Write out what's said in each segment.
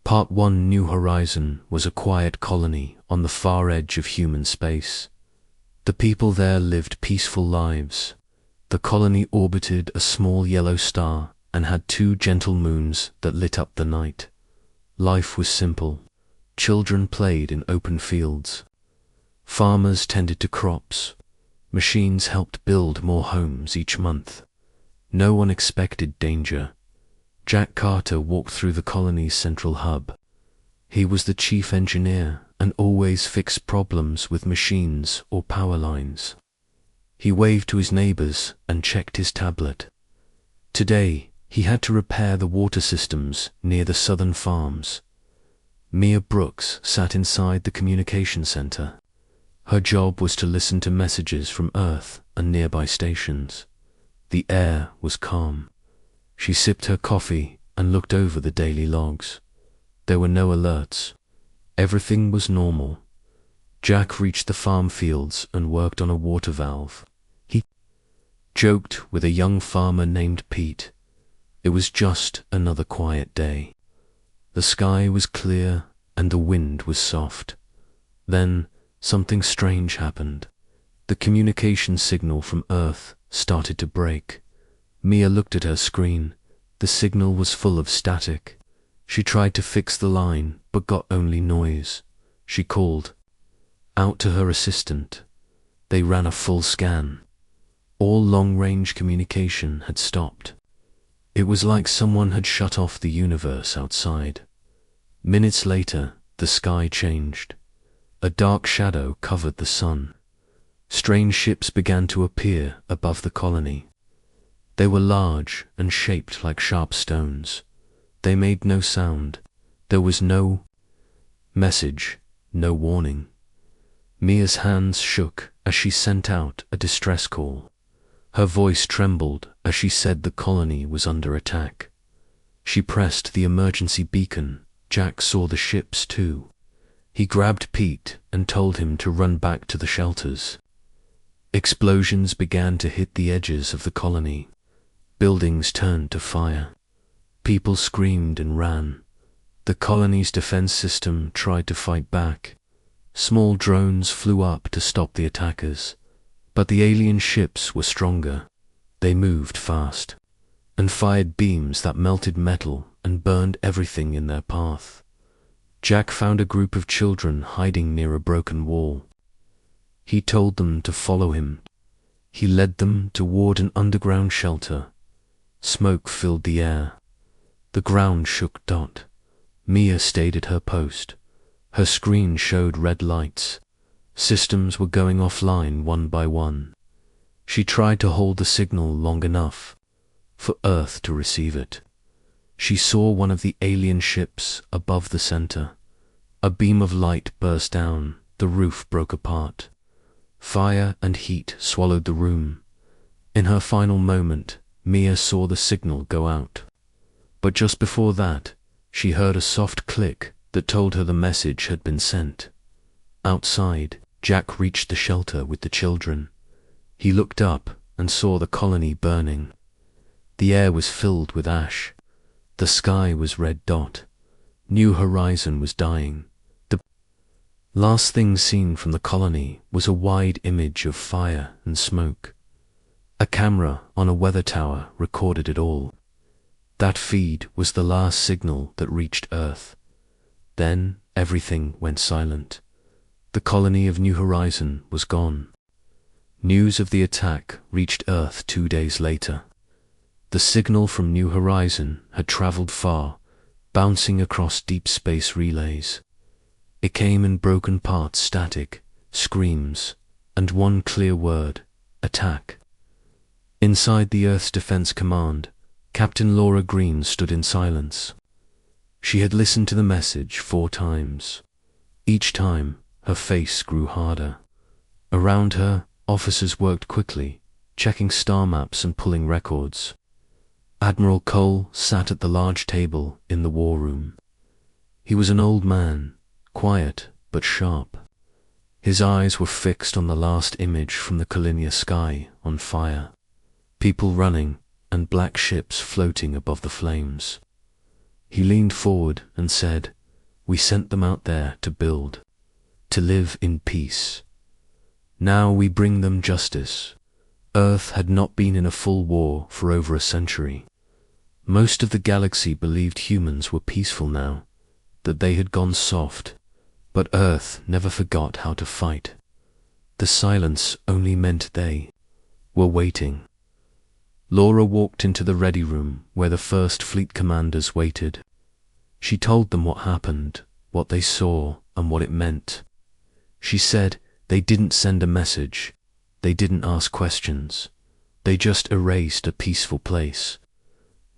Part 1 New Horizon was a quiet colony on the far edge of human space. The people there lived peaceful lives. The colony orbited a small yellow star and had 2 gentle moons that lit up the night. Life was simple. Children played in open fields. Farmers tended to crops. Machines helped build more homes each month. No one expected danger. Jack Carter walked through the colony's central hub. He was the chief engineer and always fixed problems with machines or power lines. He waved to his neighbors and checked his tablet. Today, he had to repair the water systems near the southern farms. Mia Brooks sat inside the communication center. Her job was to listen to messages from Earth and nearby stations. The air was calm. She sipped her coffee and looked over the daily logs. There were no alerts. Everything was normal. Jack reached the farm fields and worked on a water valve. He joked with a young farmer named Pete. It was just another quiet day. The sky was clear and the wind was soft. Then something strange happened. The communication signal from Earth started to break. Mia looked at her screen. The signal was full of static. She tried to fix the line, but got only noise. She called out to her assistant. They ran a full scan. All long-range communication had stopped. It was like someone had shut off the universe outside. Minutes later, the sky changed. A dark shadow covered the sun. Strange ships began to appear above the colony. They were large and shaped like sharp stones. They made no sound. There was no message, no warning. Mia's hands shook as she sent out a distress call. Her voice trembled as she said the colony was under attack. She pressed the emergency beacon. Jack saw the ships too. He grabbed Pete and told him to run back to the shelters. Explosions began to hit the edges of the colony. Buildings turned to fire. People screamed and ran. The colony's defense system tried to fight back. Small drones flew up to stop the attackers. But the alien ships were stronger. They moved fast and fired beams that melted metal and burned everything in their path. Jack found a group of children hiding near a broken wall. He told them to follow him. He led them toward an underground shelter. Smoke filled the air. The ground shook. Mia stayed at her post. Her screen showed red lights. Systems were going offline one by one. She tried to hold the signal long enough for Earth to receive it. She saw one of the alien ships above the center. A beam of light burst down. The roof broke apart. Fire and heat swallowed the room. In her final moment, Mia saw the signal go out. But just before that, she heard a soft click that told her the message had been sent. Outside, Jack reached the shelter with the children. He looked up and saw the colony burning. The air was filled with ash. The sky was red. New Horizon was dying. The last thing seen from the colony was a wide image of fire and smoke. A camera on a weather tower recorded it all. That feed was the last signal that reached Earth. Then everything went silent. The colony of New Horizon was gone. News of the attack reached Earth 2 days later. The signal from New Horizon had traveled far, bouncing across deep space relays. It came in broken parts, static, screams, and one clear word: attack. Inside the Earth's Defense Command, Captain Laura Green stood in silence. She had listened to the message 4 times. Each time, her face grew harder. Around her, officers worked quickly, checking star maps and pulling records. Admiral Cole sat at the large table in the war room. He was an old man, quiet but sharp. His eyes were fixed on the last image from the collinear sky on fire. People running and black ships floating above the flames. He leaned forward and said, We sent them out there to build, to live in peace. Now we bring them justice. Earth had not been in a full war for over a century. Most of the galaxy believed humans were peaceful now, that they had gone soft, but Earth never forgot how to fight. The silence only meant they were waiting. Laura walked into the ready room where the first fleet commanders waited. She told them what happened, what they saw, and what it meant. She said they didn't send a message, they didn't ask questions, they just erased a peaceful place.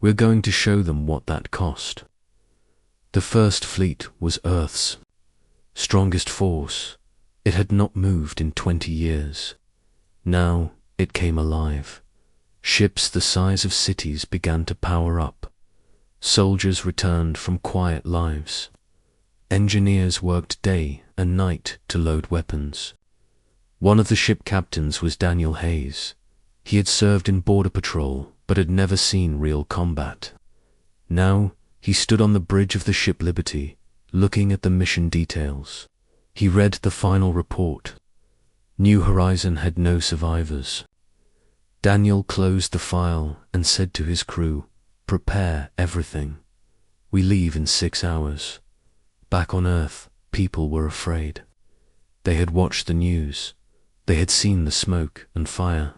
We're going to show them what that cost. The first fleet was Earth's strongest force. It had not moved in 20 years. Now it came alive. Ships the size of cities began to power up. Soldiers returned from quiet lives. Engineers worked day and night to load weapons. One of the ship captains was Daniel Hayes. He had served in border patrol but had never seen real combat. Now he stood on the bridge of the ship Liberty, looking at the mission details. He read the final report. New Horizon had no survivors. Daniel closed the file and said to his crew, "Prepare everything. We leave in 6 hours." Back on Earth, people were afraid. They had watched the news. They had seen the smoke and fire.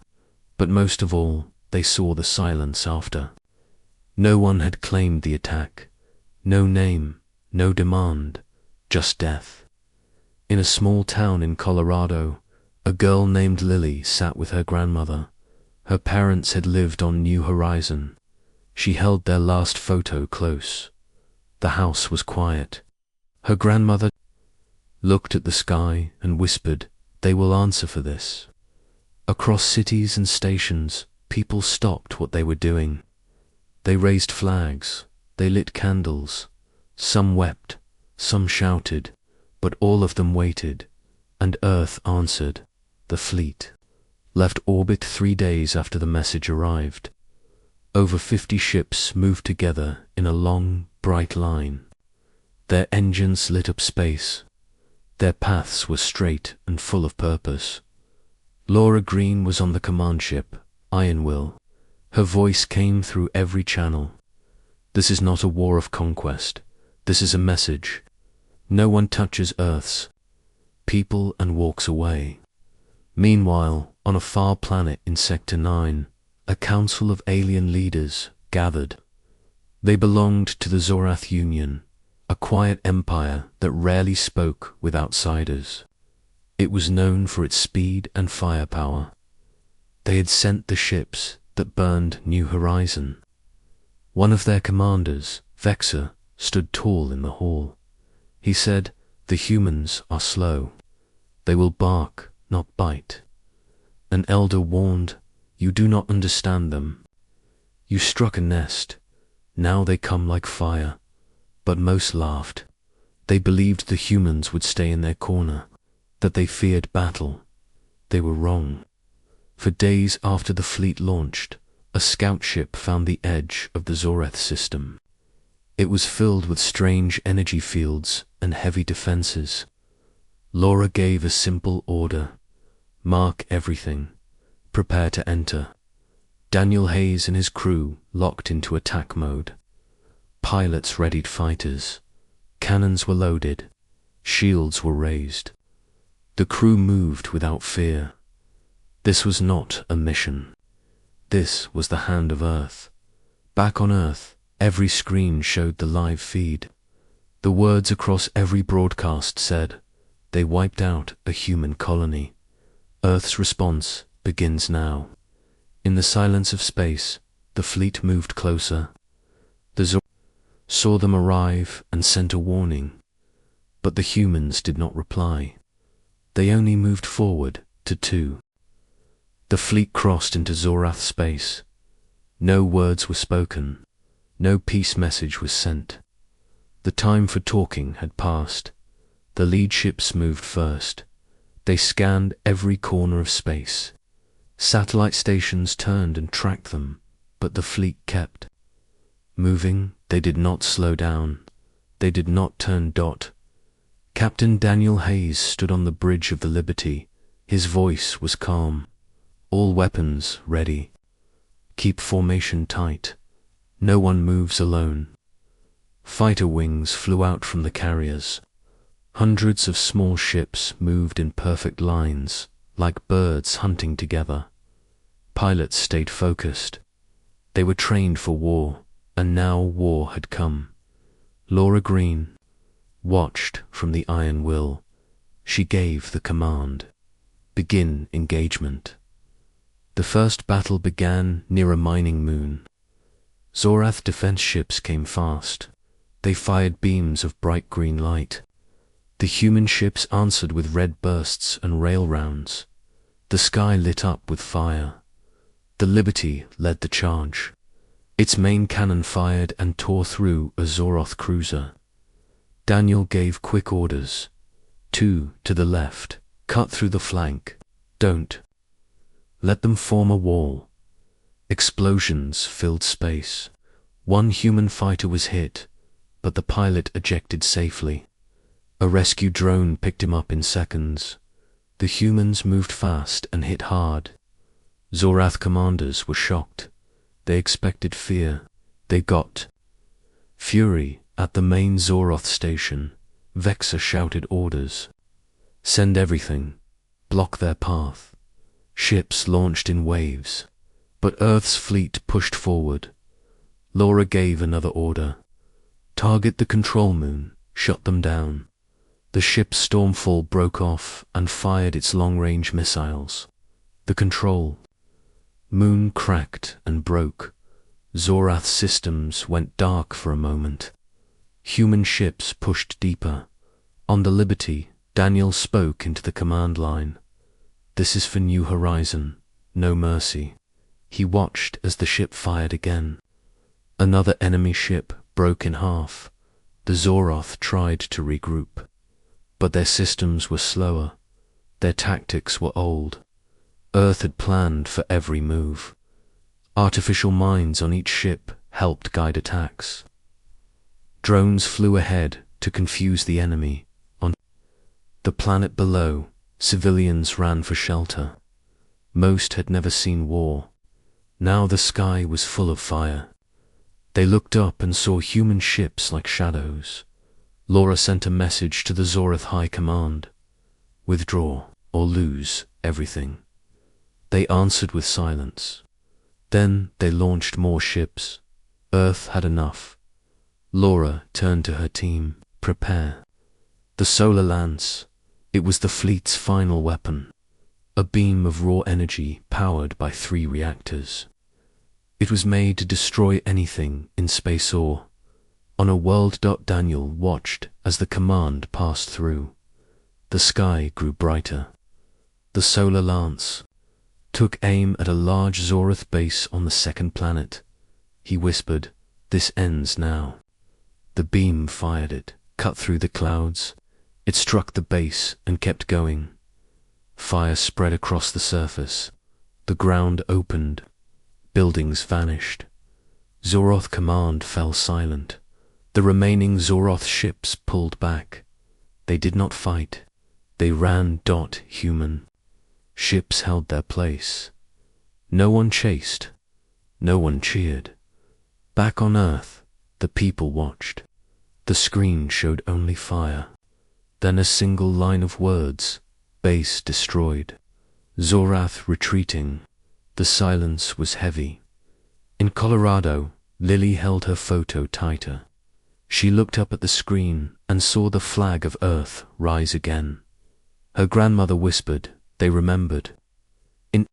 But most of all, they saw the silence after. No one had claimed the attack. No name, no demand, just death. In a small town in Colorado, a girl named Lily sat with her grandmother. Her parents had lived on New Horizon. She held their last photo close. The house was quiet. Her grandmother looked at the sky and whispered, "They will answer for this." Across cities and stations, people stopped what they were doing. They raised flags, they lit candles. Some wept, some shouted, but all of them waited, and Earth answered. The fleet left orbit 3 days after the message arrived. Over 50 ships moved together in a long, bright line. Their engines lit up space. Their paths were straight and full of purpose. Laura Green was on the command ship, Ironwill. Her voice came through every channel. This is not a war of conquest. This is a message. No one touches Earth's people and walks away. Meanwhile, on a far planet in Sector 9, a council of alien leaders gathered. They belonged to the Zorath Union, a quiet empire that rarely spoke with outsiders. It was known for its speed and firepower. They had sent the ships that burned New Horizon. One of their commanders, Vexer, stood tall in the hall. He said, "The humans are slow. They will bark, not bite." An elder warned, "You do not understand them. You struck a nest. Now they come like fire." But most laughed. They believed the humans would stay in their corner, that they feared battle. They were wrong. For days after the fleet launched, a scout ship found the edge of the Zorath system. It was filled with strange energy fields and heavy defenses. Laura gave a simple order: mark everything. Prepare to enter. Daniel Hayes and his crew locked into attack mode. Pilots readied fighters. Cannons were loaded. Shields were raised. The crew moved without fear. This was not a mission. This was the hand of Earth. Back on Earth, every screen showed the live feed. The words across every broadcast said, "They wiped out a human colony. Earth's response begins now." In the silence of space, the fleet moved closer. The Zorath saw them arrive and sent a warning. But the humans did not reply. They only moved forward to 2. The fleet crossed into Zorath space. No words were spoken. No peace message was sent. The time for talking had passed. The lead ships moved first. They scanned every corner of space. Satellite stations turned and tracked them, but the fleet kept moving. They did not slow down. They did not turn. Captain Daniel Hayes stood on the bridge of the Liberty. His voice was calm. All weapons ready. Keep formation tight. No one moves alone. Fighter wings flew out from the carriers. Hundreds of small ships moved in perfect lines, like birds hunting together. Pilots stayed focused. They were trained for war, and now war had come. Laura Green watched from the iron will. She gave the command. Begin engagement. The first battle began near a mining moon. Zorath defense ships came fast. They fired beams of bright green light. The human ships answered with red bursts and rail rounds. The sky lit up with fire. The Liberty led the charge. Its main cannon fired and tore through a Zoroth cruiser. Daniel gave quick orders. 2 to the left. Cut through the flank. Don't let them form a wall. Explosions filled space. One human fighter was hit, but the pilot ejected safely. A rescue drone picked him up in seconds. The humans moved fast and hit hard. Zorath commanders were shocked. They expected fear. They got fury. At the main Zoroth station, Vexa shouted orders. Send everything. Block their path. Ships launched in waves. But Earth's fleet pushed forward. Laura gave another order. Target the control moon. Shut them down. The ship's Stormfall broke off and fired its long-range missiles. The control moon cracked and broke. Zorath's systems went dark for a moment. Human ships pushed deeper. On the Liberty, Daniel spoke into the command line. This is for New Horizon. No mercy. He watched as the ship fired again. Another enemy ship broke in half. The Zoroth tried to regroup. But their systems were slower. Their tactics were old. Earth had planned for every move. Artificial minds on each ship helped guide attacks. Drones flew ahead to confuse the enemy. On the planet below, civilians ran for shelter. Most had never seen war. Now the sky was full of fire. They looked up and saw human ships like shadows. Laura sent a message to the Zoroth High Command. Withdraw or lose everything. They answered with silence. Then they launched more ships. Earth had enough. Laura turned to her team. Prepare. The solar lance. It was the fleet's final weapon. A beam of raw energy powered by 3 reactors. It was made to destroy anything in space or on a world. Daniel watched as the command passed through. The sky grew brighter. The solar lance took aim at a large Zoroth base on the second planet. He whispered, "This ends now." The beam fired it, cut through the clouds. It struck the base and kept going. Fire spread across the surface. The ground opened. Buildings vanished. Zoroth Command fell silent. The remaining Zoroth ships pulled back. They did not fight. They ran. Human ships held their place. No one chased. No one cheered. Back on Earth, the people watched. The screen showed only fire. Then a single line of words. Base destroyed. Zorath retreating. The silence was heavy. In Colorado, Lily held her photo tighter. She looked up at the screen and saw the flag of Earth rise again. Her grandmother whispered. They remembered. In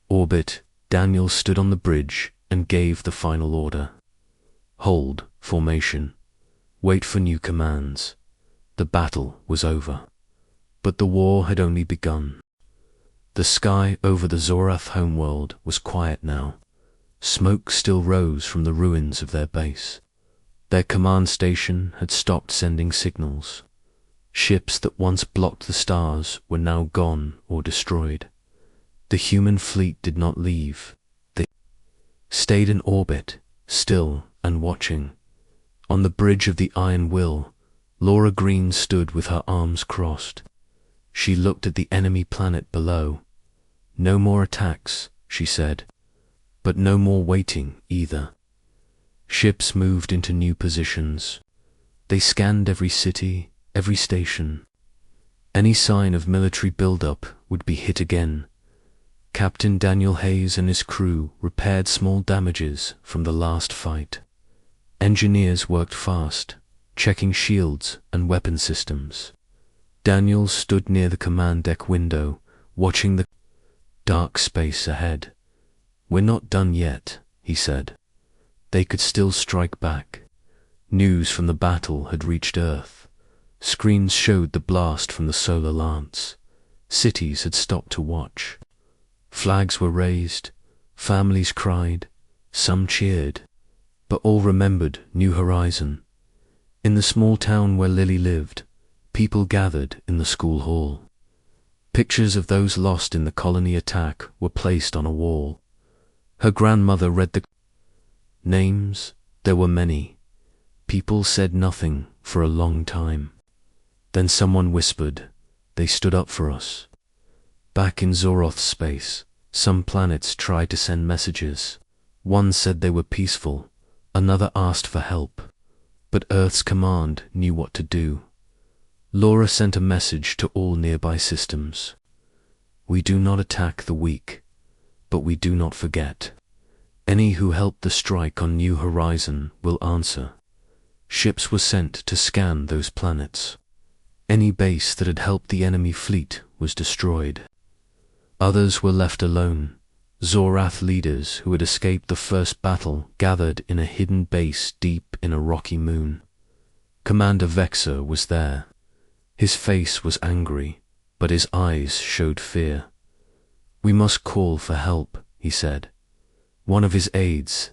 orbit, Daniel stood on the bridge and gave the final order. Hold formation. Wait for new commands. The battle was over. But the war had only begun. The sky over the Zoroth homeworld was quiet now. Smoke still rose from the ruins of their base. Their command station had stopped sending signals. Ships that once blocked the stars were now gone or destroyed. The human fleet did not leave. They stayed in orbit, still and watching. On the bridge of the iron will, Laura Green stood with her arms crossed. She looked at the enemy planet below. No more attacks, she said, but no more waiting either. Ships moved into new positions. They scanned every city, every station. Any sign of military buildup would be hit again. Captain Daniel Hayes and his crew repaired small damages from the last fight. Engineers worked fast, checking shields and weapon systems. Daniel stood near the command deck window, watching the dark space ahead. "We're not done yet," he said. They could still strike back. News from the battle had reached Earth. Screens showed the blast from the solar lance. Cities had stopped to watch. Flags were raised, families cried, some cheered, but all remembered New Horizon. In the small town where Lily lived, people gathered in the school hall. Pictures of those lost in the colony attack were placed on a wall. Her grandmother read the names. There were many. People said nothing for a long time. Then someone whispered, "They stood up for us." Back in Zoroth space, some planets tried to send messages. One said they were peaceful, another asked for help. But Earth's command knew what to do. Laura sent a message to all nearby systems. "We do not attack the weak, but we do not forget. Any who helped the strike on New Horizon will answer." Ships were sent to scan those planets. Any base that had helped the enemy fleet was destroyed. Others were left alone. Zorath leaders who had escaped the first battle gathered in a hidden base deep in a rocky moon. Commander Vexer was there. His face was angry, but his eyes showed fear. "We must call for help," he said. One of his aides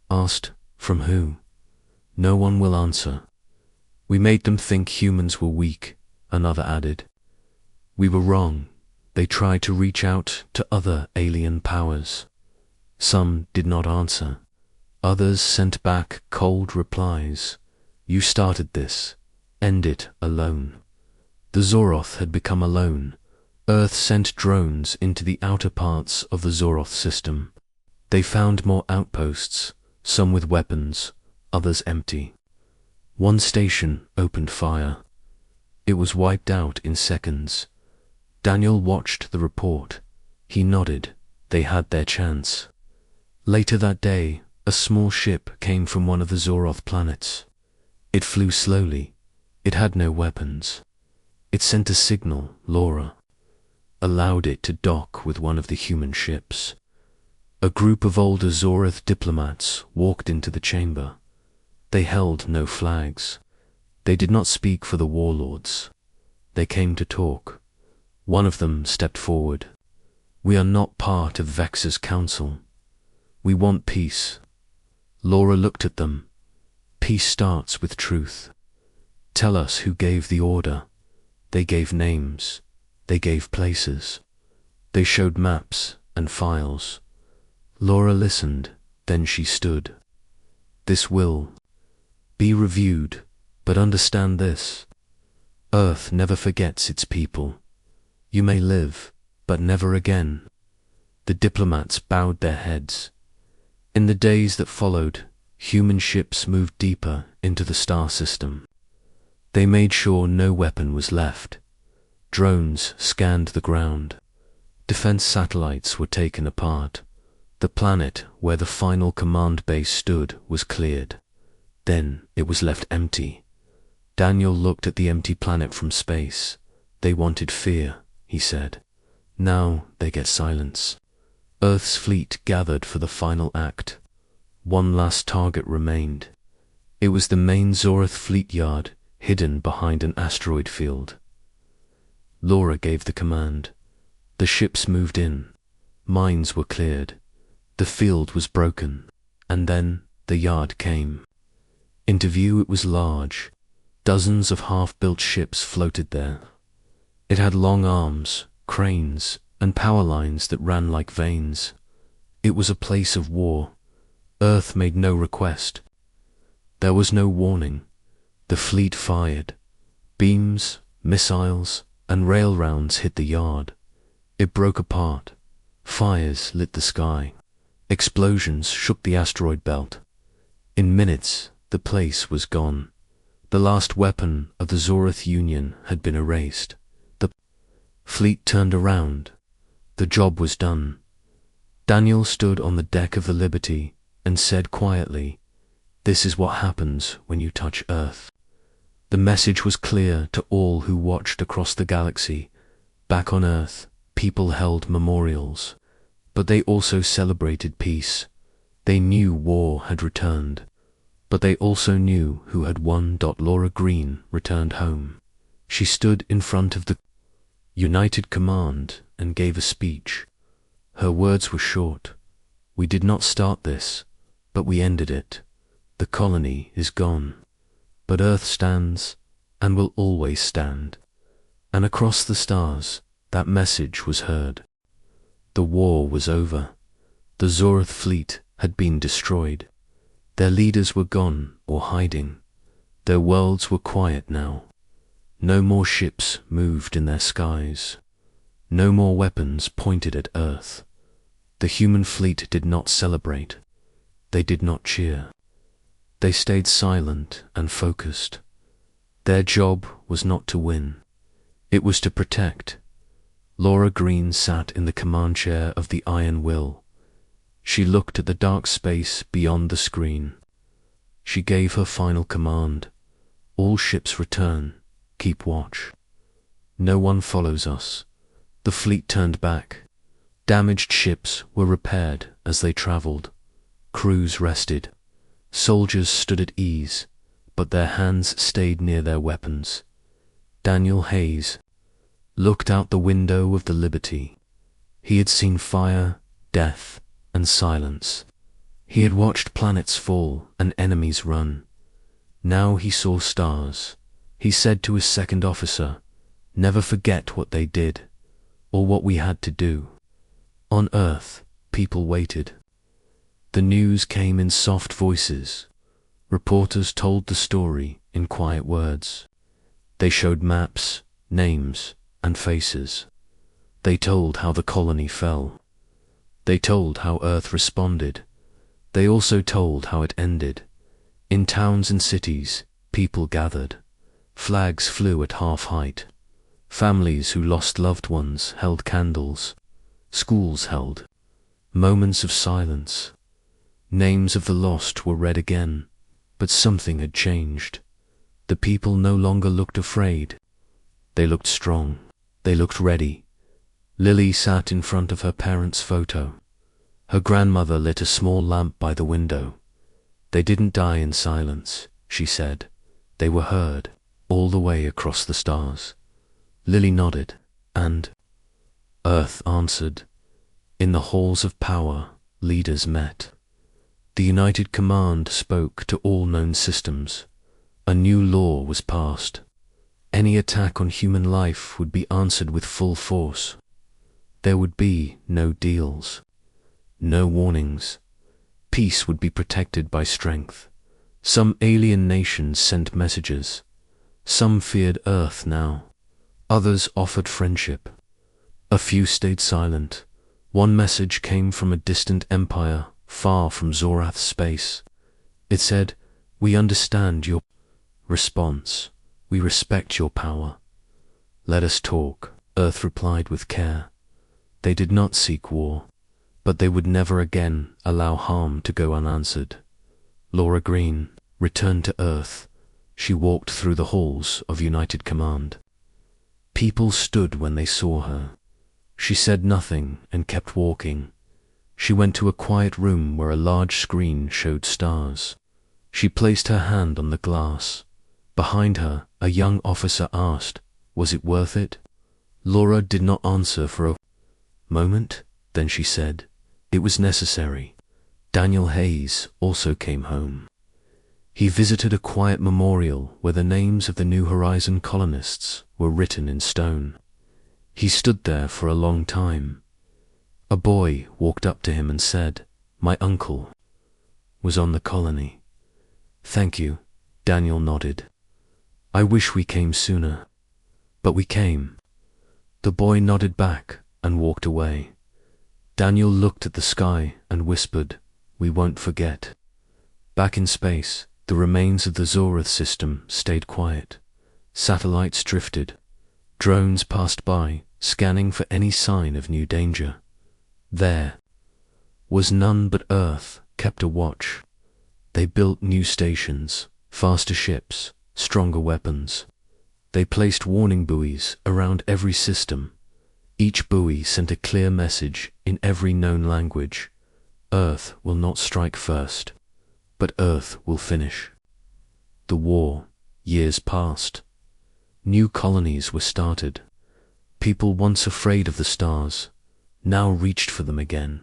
asked, "From who?" "No one will answer." "We made them think humans were weak," another added. "We were wrong. They tried to reach out to other alien powers." Some did not answer. Others sent back cold replies. "You started this. End it alone." The Zoroth had become alone. Earth sent drones into the outer parts of the Zoroth system. They found more outposts, some with weapons, others empty. One station opened fire. It was wiped out in seconds. Daniel watched the report. He nodded. They had their chance. Later that day, a small ship came from one of the Zoroth planets. It flew slowly. It had no weapons. It sent a signal, Laura. Allowed it to dock with one of the human ships. A group of older Zoroth diplomats walked into the chamber. They held no flags. They did not speak for the warlords. They came to talk. One of them stepped forward. "We are not part of Vex's council. We want peace." Laura looked at them. "Peace starts with truth. Tell us who gave the order." They gave names. They gave places. They showed maps and files. Laura listened, then she stood. "This will be reviewed, but understand this. Earth never forgets its people. You may live, but never again." The diplomats bowed their heads. In the days that followed, human ships moved deeper into the star system. They made sure no weapon was left. Drones scanned the ground. Defense satellites were taken apart. The planet where the final command base stood was cleared. Then it was left empty. Daniel looked at the empty planet from space. "They wanted fear," he said. "Now they get silence." Earth's fleet gathered for the final act. One last target remained. It was the main Zoroth fleet yard, hidden behind an asteroid field. Laura gave the command. The ships moved in. Mines were cleared. The field was broken. And then the yard came. Into view it was large. Dozens of half-built ships floated there. It had long arms, cranes, and power lines that ran like veins. It was a place of war. Earth made no request. There was no warning. The fleet fired. Beams, missiles, and rail rounds hit the yard. It broke apart. Fires lit the sky. Explosions shook the asteroid belt. In minutes, the place was gone. The last weapon of the Zorath Union had been erased. The fleet turned around. The job was done. Daniel stood on the deck of the Liberty and said quietly, "This is what happens when you touch Earth." The message was clear to all who watched across the galaxy. Back on Earth, people held memorials, but they also celebrated peace. They knew war had returned, but they also knew who had won. Laura Green returned home. She stood in front of the United Command and gave a speech. Her words were short. "We did not start this, but we ended it. The colony is gone, but Earth stands and will always stand." And across the stars, that message was heard. The war was over. The Zorath fleet had been destroyed. Their leaders were gone or hiding. Their worlds were quiet now. No more ships moved in their skies. No more weapons pointed at Earth. The human fleet did not celebrate. They did not cheer. They stayed silent and focused. Their job was not to win. It was to protect. Laura Green sat in the command chair of the Iron Will. She looked at the dark space beyond the screen. She gave her final command. "All ships return. Keep watch. No one follows us." The fleet turned back. Damaged ships were repaired as they traveled. Crews rested. Soldiers stood at ease, but their hands stayed near their weapons. Daniel Hayes looked out the window of the Liberty. He had seen fire, death, and silence. He had watched planets fall and enemies run. Now he saw stars. He said to his second officer, "Never forget what they did, or what we had to do." On Earth, people waited. The news came in soft voices. Reporters told the story in quiet words. They showed maps, names, and faces. They told how the colony fell. They told how Earth responded. They also told how it ended. In towns and cities, people gathered. Flags flew at half height. Families who lost loved ones held candles. Schools held moments of silence. Names of the lost were read again, but something had changed. The people no longer looked afraid. They looked strong. They looked ready. Lily sat in front of her parents' photo. Her grandmother lit a small lamp by the window. "They didn't die in silence," she said. "They were heard, all the way across the stars." Lily nodded, and Earth answered. In the halls of power, leaders met. The United Command spoke to all known systems. A new law was passed. Any attack on human life would be answered with full force. There would be no deals, no warnings. Peace would be protected by strength. Some alien nations sent messages. Some feared Earth now. Others offered friendship. A few stayed silent. One message came from a distant empire far from Zorath space. It said, "We understand your response. We respect your power. Let us talk." Earth replied with care. They did not seek war, but they would never again allow harm to go unanswered. Laura Green returned to Earth. She walked through the halls of United Command. People stood when they saw her. She said nothing and kept walking. She went to a quiet room where a large screen showed stars. She placed her hand on the glass. Behind her, a young officer asked, "Was it worth it?" Laura did not answer for a moment. Then she said, "It was necessary." Daniel Hayes also came home. He visited a quiet memorial where the names of the New Horizon colonists were written in stone. He stood there for a long time. A boy walked up to him and said, "My uncle was on the colony." Thank you, Daniel nodded. I wish we came sooner. But we came. The boy nodded back and walked away. Daniel looked at the sky and whispered, "We won't forget." Back in space, the remains of the Zorath system stayed quiet. Satellites drifted. Drones passed by, scanning for any sign of new danger. There was none but Earth kept a watch. They built new stations, faster ships, stronger weapons. They placed warning buoys around every system. Each buoy sent a clear message in every known language. Earth will not strike first, but Earth will finish. The war, years passed. New colonies were started. People once afraid of the stars, now reached for them again.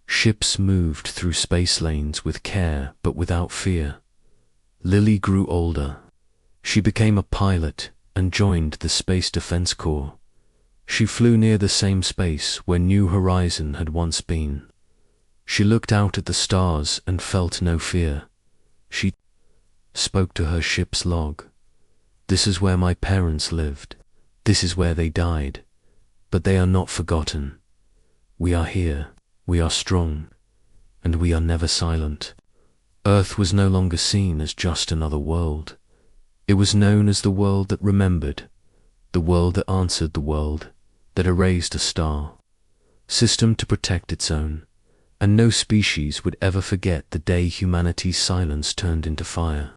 Ships moved through space lanes with care but without fear. Lily grew older. She became a pilot and joined the Space Defense Corps. She flew near the same space where New Horizon had once been. She looked out at the stars and felt no fear. She spoke to her ship's log. This is where my parents lived. This is where they died. But they are not forgotten. We are here. We are strong. And we are never silent. Earth was no longer seen as just another world. It was known as the world that remembered, the world that answered, the world that erased a star, system to protect its own, and no species would ever forget the day humanity's silence turned into fire.